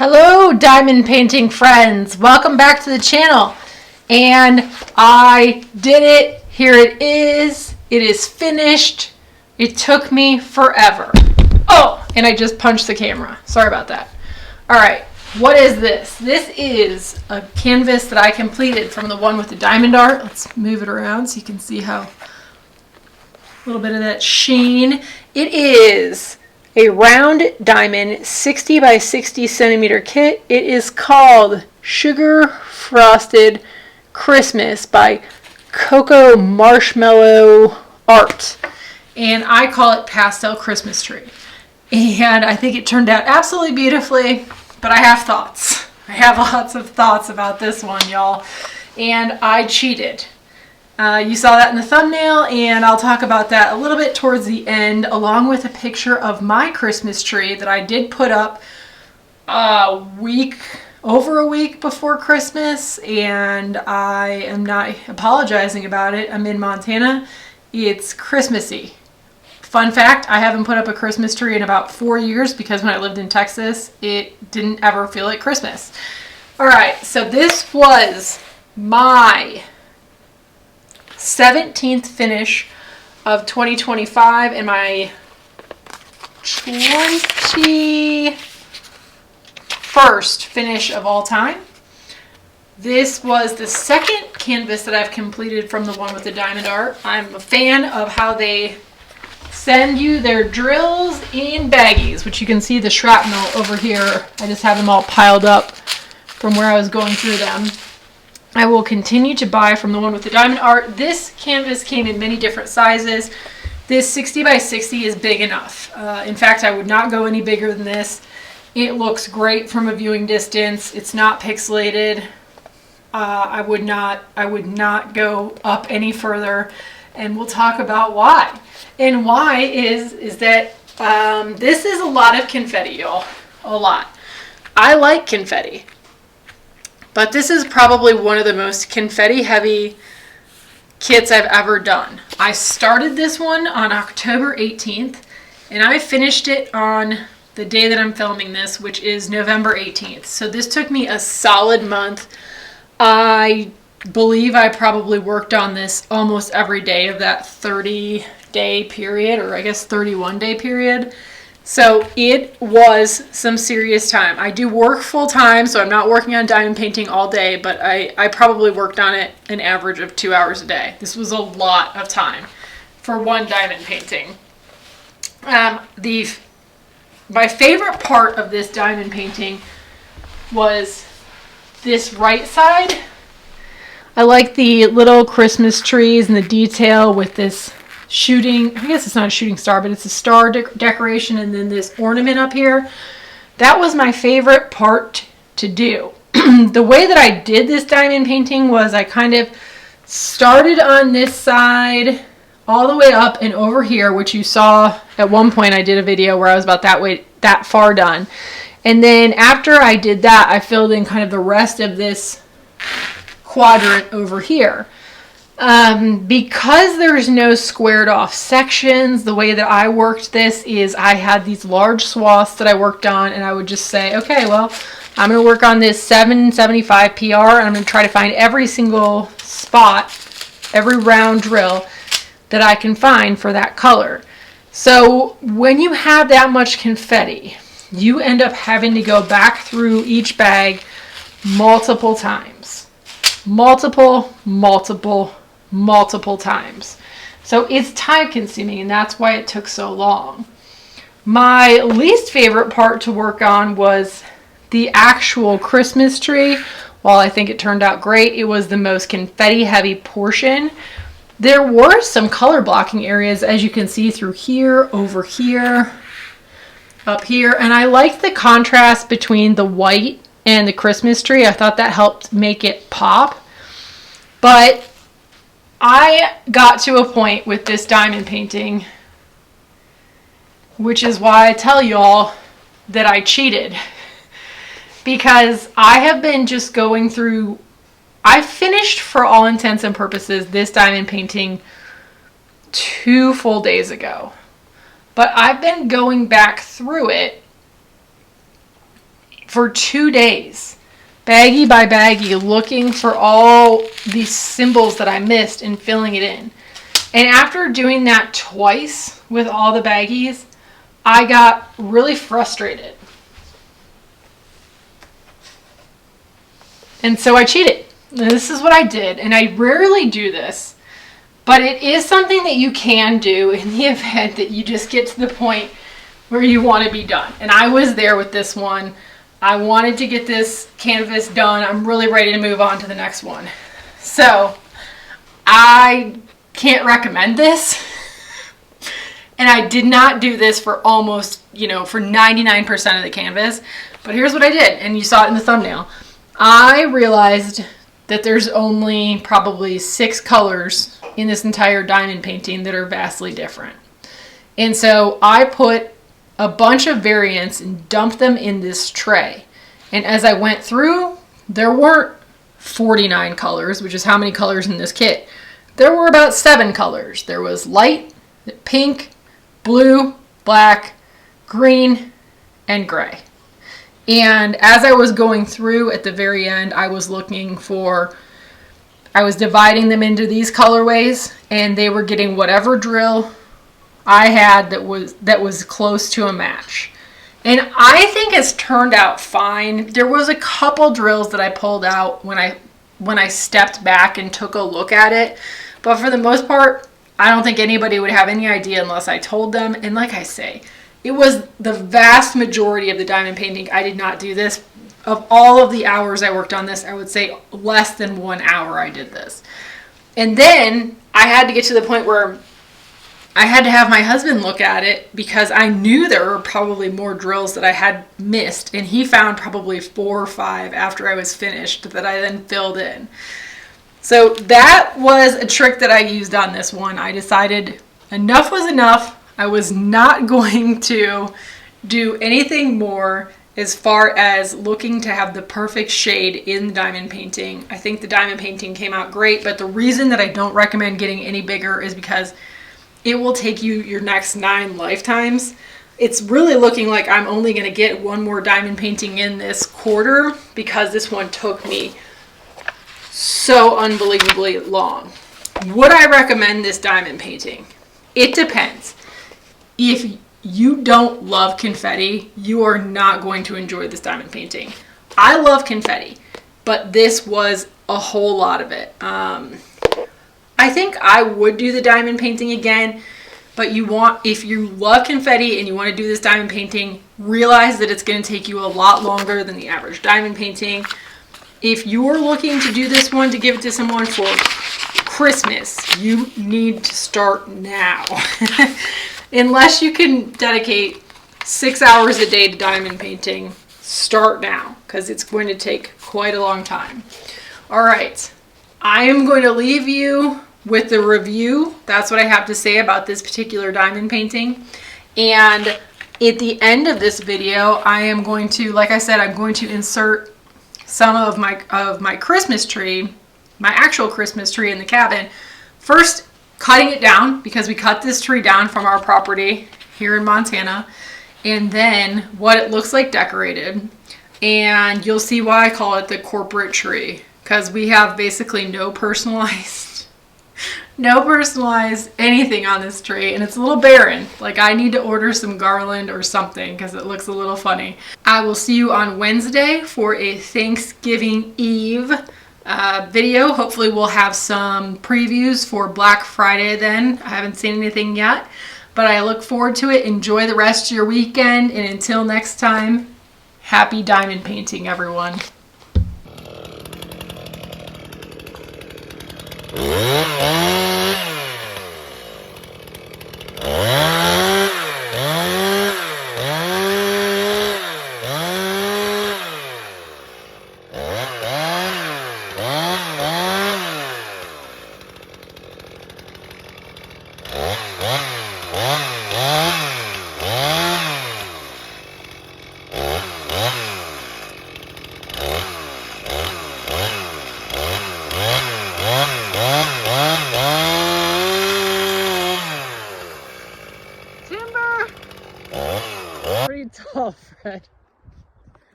Hello, diamond painting friends. Welcome back to the channel. And I did it. Here it is. It is finished. It took me forever. Oh, and I just punched the camera. Sorry about that. All right, what is this? This is a canvas that I completed from the one with the diamond art. Let's move it around so you can see how a little bit of that sheen. It is a round diamond 60 by 60 centimeter kit. It is called Sugar Frosted Christmas by Cocoa Marshmallow Art. And I call it Pastel Christmas Tree. And I think it turned out absolutely beautifully, but I have thoughts. I have lots of thoughts about this one, y'all. And I cheated. You saw that in the thumbnail, and I'll talk about that a little bit towards the end, along with a picture of my Christmas tree that I did put up over a week before Christmas, and I am not apologizing about it. I'm in Montana. It's Christmassy. Fun fact, I haven't put up a Christmas tree in about 4 years because when I lived in Texas, it didn't ever feel like Christmas. All right, so this was my 17th finish of 2025 and my 21st finish of all time. This was the second canvas that I've completed from the one with the diamond art. I'm a fan of how they send you their drills in baggies, which you can see the shrapnel over here. I just have them all piled up from where I was going through them. I will continue to buy from the one with the diamond art. This canvas came in many different sizes. This 60 by 60 is big enough. In fact, I would not go any bigger than this. It looks great from a viewing distance. It's not pixelated. I would not go up any further, and we'll talk about why. And why is that this is a lot of confetti, y'all. A lot. I like confetti. But this is probably one of the most confetti-heavy kits I've ever done. I started this one on October 18th, and I finished it on the day that I'm filming this, which is November 18th. So this took me a solid month. I believe I probably worked on this almost every day of that 30-day period, or I guess 31-day period. So it was some serious time. I do work full time, so I'm not working on diamond painting all day, but I probably worked on it an average of 2 hours a day. This was a lot of time for one diamond painting. My favorite part of this diamond painting was this right side. I like the little Christmas trees and the detail with this shooting, I guess it's not a shooting star, but it's a star decoration, and then this ornament up here. That was my favorite part to do. The way that I did this diamond painting was I kind of started on this side all the way up and over here, which you saw at one point. I did a video where I was about that far done. And then after I did that, I filled in kind of the rest of this quadrant over here. Because there's no squared off sections, the way that I worked this is I had these large swaths that I worked on, and I would just say, okay, well, I'm going to work on this 775 PR, and I'm going to try to find every single spot, every round drill that I can find for that color. So when you have that much confetti, you end up having to go back through each bag multiple times. Multiple times. So it's time consuming, and that's why it took so long. My least favorite part to work on was the actual Christmas tree. While I think it turned out great, it was the most confetti heavy portion. There were some color blocking areas, as you can see through here, over here, up here, and I liked the contrast between the white and the Christmas tree. I thought that helped make it pop. But I got to a point with this diamond painting, which is why I tell y'all that I cheated, because I have been just going through, I finished for all intents and purposes this diamond painting 2 full days ago, but I've been going back through it for 2 days, baggie by baggie, looking for all these symbols that I missed and filling it in. And after doing that twice with all the baggies, I got really frustrated. And so I cheated. This is what I did, and I rarely do this, but it is something that you can do in the event that you just get to the point where you want to be done. And I was there with this one. I wanted to get this canvas done. I'm really ready to move on to the next one. So I can't recommend this. And I did not do this for almost, for 99% of the canvas. But here's what I did, and you saw it in the thumbnail. I realized that there's only probably 6 colors in this entire diamond painting that are vastly different. And so I put a bunch of variants and dumped them in this tray. And as I went through, there weren't 49 colors, which is how many colors in this kit. There were about 7 colors. There was light, pink, blue, black, green, and gray. And as I was going through at the very end, I was dividing them into these colorways, and they were getting whatever drill I had that was close to a match. And I think it's turned out fine. There was a couple drills that I pulled out when I stepped back and took a look at it. But for the most part, I don't think anybody would have any idea unless I told them. And like I say, it was the vast majority of the diamond painting. I did not do this. Of all of the hours I worked on this, I would say less than 1 hour I did this. And then I had to get to the point where I had to have my husband look at it because I knew there were probably more drills that I had missed. And he found probably 4 or 5 after I was finished that I then filled in. So that was a trick that I used on this one. I decided enough was enough. I was not going to do anything more as far as looking to have the perfect shade in the diamond painting. I think the diamond painting came out great, but the reason that I don't recommend getting any bigger is because it will take you your next 9 lifetimes. It's really looking like I'm only going to get one more diamond painting in this quarter because this one took me so unbelievably long. Would I recommend this diamond painting? It depends. If you don't love confetti, you are not going to enjoy this diamond painting. I love confetti, but this was a whole lot of it. I think I would do the diamond painting again, but if you love confetti and you want to do this diamond painting, realize that it's going to take you a lot longer than the average diamond painting. If you're looking to do this one to give it to someone for Christmas, you need to start now. Unless you can dedicate 6 hours a day to diamond painting, start now, because it's going to take quite a long time. All right, I am going to leave you with the review. That's what I have to say about this particular diamond painting. And at the end of this video, I am going to, like I said, I'm going to insert some of my Christmas tree, my actual Christmas tree in the cabin. First, cutting it down, because we cut this tree down from our property here in Montana, and then what it looks like decorated. And you'll see why I call it the corporate tree, because we have basically no personalized anything on this tree, and it's a little barren. Like, I need to order some garland or something because it looks a little funny. I will see you on Wednesday for a Thanksgiving Eve video. Hopefully we'll have some previews for Black Friday then. I haven't seen anything yet, but I look forward to it. Enjoy the rest of your weekend, and until next time, happy diamond painting, everyone. Wow.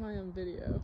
I am video.